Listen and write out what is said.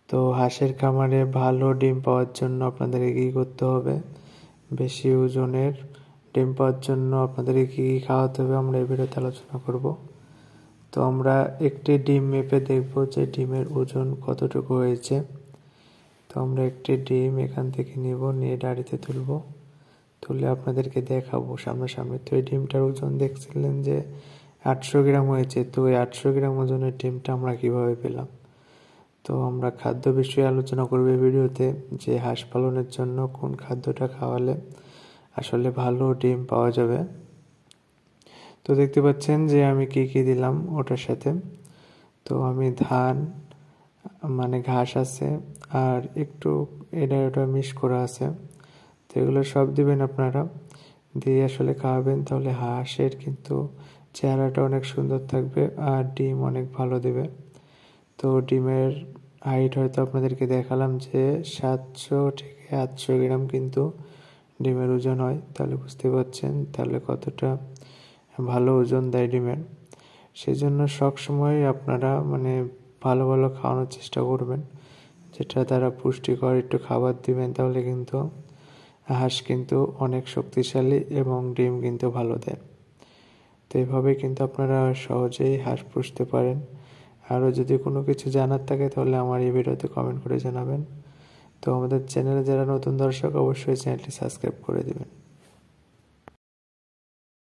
তো হাঁসের খামারে ভালো ডিম পাওয়ার জন্য আপনাদেরকে কী করতে হবে, বেশি ওজনের ডিম পাওয়ার জন্য আপনাদেরকে কী কী খাওয়াতে হবে আমরা এই ভিডিওতে আলোচনা করব। তো আমরা একটি ডিম মেপে দেখব যে ডিমের ওজন কতটুকু হয়েছে। তো আমরা একটি ডিম এখান থেকে নিয়ে ডাড়িতে তুলে আপনাদেরকে দেখাবো সামনাসামনি। তো এই ডিমটার ওজন দেখছিলেন যে 800 গ্রাম হয়েছে। তো এই 800 গ্রাম ওজনের ডিমটা আমরা কিভাবে পেলাম। তো আমরা খাদ্য বিষয়ে আলোচনা করব এই ভিডিওতে, যে হাঁস পালনের জন্য কোন খাদ্যটা খাওয়ালে আসলে ভালো ডিম পাওয়া যাবে। তো দেখতে পাচ্ছেন যে আমি কি দিলাম ওটার সাথে। তো আমি ধান ঘাস আছে আর একটু ওটা মিক্স করা আছে। তো এগুলো সব দিবেন আপনারা, দিয়ে আসলে খাওয়াবেন, তাহলে হাঁসের কিন্তু চেহারাটা অনেক সুন্দর থাকবে আর ডিম অনেক ভালো দেবে। তো ডিমের হাইট হয়তো আপনাদেরকে দেখালাম যে 700 থেকে 800 গ্রাম কিন্তু ডিমের ওজন হয়। তাহলে বুঝতে পারছেন তাহলে কতটা ভালো ওজন দেয় ডিমের। সেজন্য সবসময় আপনারা ভালো ভালো খাওয়ানোর চেষ্টা করবেন, যেটা তারা পুষ্টিকর একটু খাবার দিবেন, তাহলে কিন্তু হাঁস কিন্তু অনেক শক্তিশালী এবং ডিম কিন্তু ভালো দেয়। তো এইভাবে কিন্তু আপনারা সহজেই হাঁস পুষতে পারেন। আরও যদি কোনো কিছু জানার থাকে তাহলে আমার এই ভিডিওতে কমেন্ট করে জানাবেন। তো আমাদের চ্যানেলে যারা নতুন দর্শক অবশ্যই চ্যানেলটি সাবস্ক্রাইব করে দেবেন।